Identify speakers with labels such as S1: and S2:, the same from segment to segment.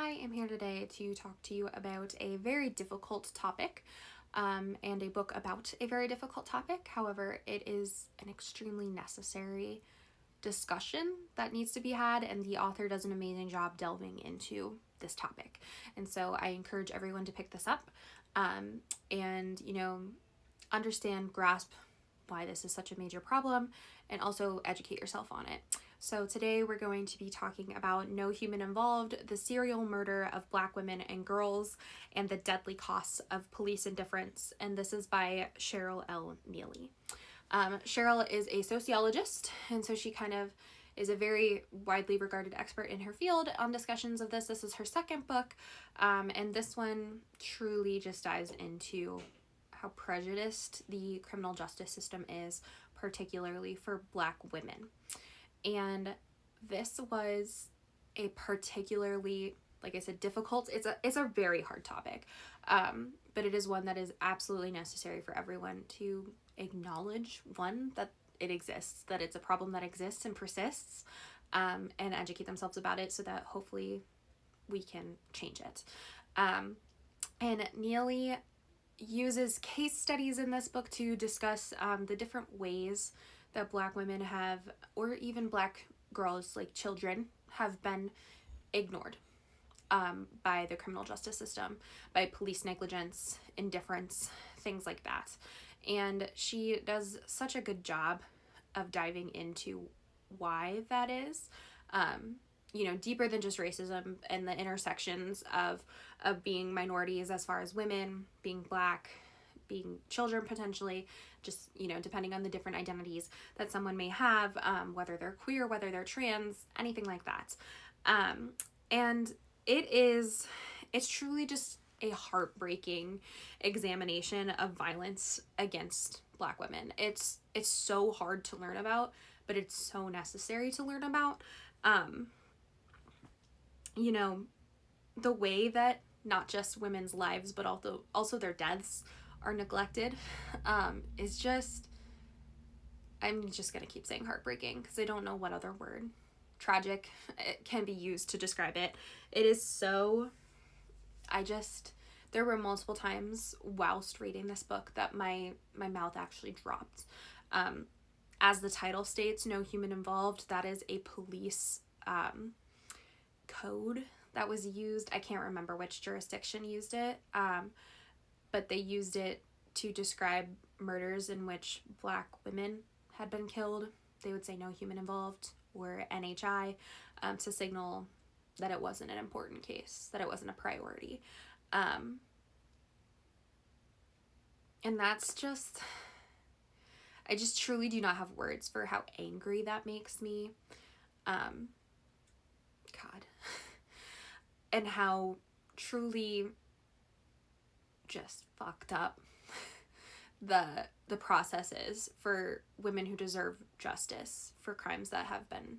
S1: I am here today to talk to you about a very difficult topic and a book about a very difficult topic. However, it is an extremely necessary discussion that needs to be had, and the author does an amazing job delving into this topic. And so I encourage everyone to pick this up and, understand, grasp why this is such a major problem, and also educate yourself on it. So today we're going to be talking about No Human Involved, the serial murder of Black women and girls, and the deadly costs of police indifference. And this is by Cheryl L. Neely. Cheryl is a sociologist, and so she kind of is a very widely regarded expert in her field on discussions of this. This is her second book, and this one truly just dives into how prejudiced the criminal justice system is, particularly for Black women. And this was a particularly, like I said, difficult, it's a very hard topic, but it is one that is absolutely necessary for everyone to acknowledge, one, that it exists, that it's a problem that exists and persists, and educate themselves about it so that hopefully we can change it. And Neely uses case studies in this book to discuss the different ways that Black women have, or even Black girls, like children, have been ignored by the criminal justice system, by police negligence, indifference, things like that. And she does such a good job of diving into why that is, deeper than just racism and the intersections of being minorities as far as women, being Black, being children potentially, just, depending on the different identities that someone may have, whether they're queer, whether they're trans, anything like that. And it's truly just a heartbreaking examination of violence against Black women. It's so hard to learn about, but it's so necessary to learn about. The way that not just women's lives, but also their deaths are neglected, is just, I'm just gonna keep saying heartbreaking because I don't know what other word, tragic, it can be used to describe it. It is so, there were multiple times whilst reading this book that my mouth actually dropped. As the title states, No Human Involved, that is a police code that was used. I can't remember which jurisdiction used it, but they used it to describe murders in which Black women had been killed. They would say no human involved, or NHI, to signal that it wasn't an important case, that it wasn't a priority. And that's just, I just truly do not have words for how angry that makes me. God. And how truly just fucked up the process is for women who deserve justice for crimes that have been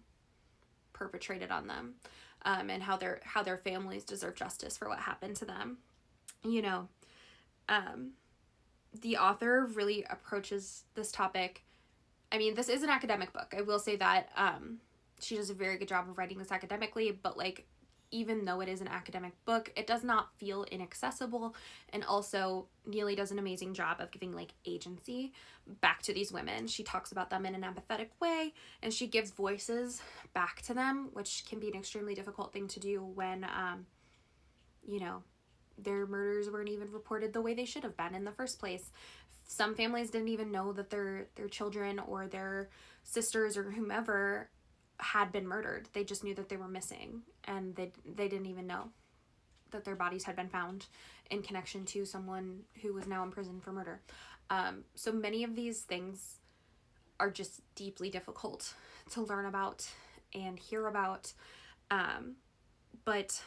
S1: perpetrated on them, and how their families deserve justice for what happened to them. The author really approaches this topic. I mean, this is an academic book. I will say that she does a very good job of writing this academically, but even though it is an academic book, it does not feel inaccessible. And also, Neely does an amazing job of giving agency back to these women. She talks about them in an empathetic way, and she gives voices back to them, which can be an extremely difficult thing to do when, their murders weren't even reported the way they should have been in the first place. Some families didn't even know that their children or their sisters or whomever had been murdered. They just knew that they were missing, and they didn't even know that their bodies had been found in connection to someone who was now in prison for murder. So many of these things are just deeply difficult to learn about and hear about. But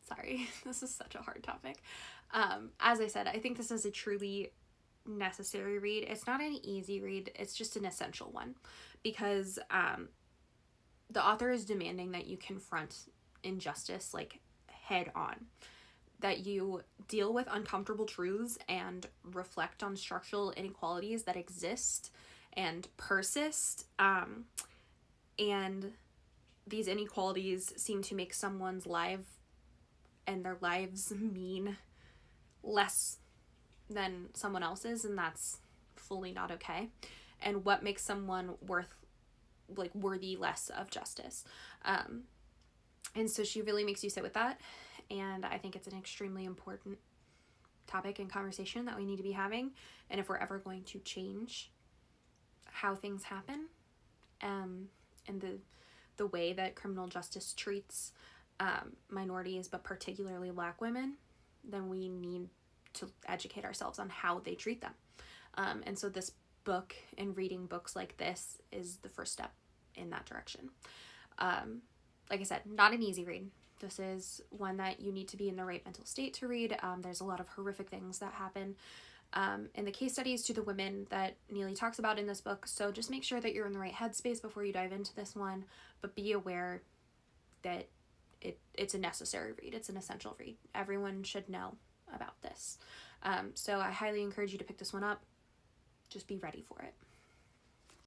S1: sorry, this is such a hard topic. As I said, I think this is a truly necessary read. It's not an easy read, it's just an essential one, because the author is demanding that you confront injustice head on, that you deal with uncomfortable truths and reflect on structural inequalities that exist and persist, and these inequalities seem to make someone's life and their lives mean less than someone else's, and that's fully not okay. And what makes someone worthy less of justice. And so she really makes you sit with that, and I think it's an extremely important topic and conversation that we need to be having. And if we're ever going to change how things happen, and the way that criminal justice treats minorities, but particularly Black women, then we need to educate ourselves on how they treat them. And so this book and reading books like this is the first step in that direction. Like I said, not an easy read. This is one that you need to be in the right mental state to read. There's a lot of horrific things that happen in the case studies to the women that Neely talks about in this book. So just make sure that you're in the right headspace before you dive into this one, but be aware that it's a necessary read. It's an essential read. Everyone should know about this. So I highly encourage you to pick this one up. Just be ready for it.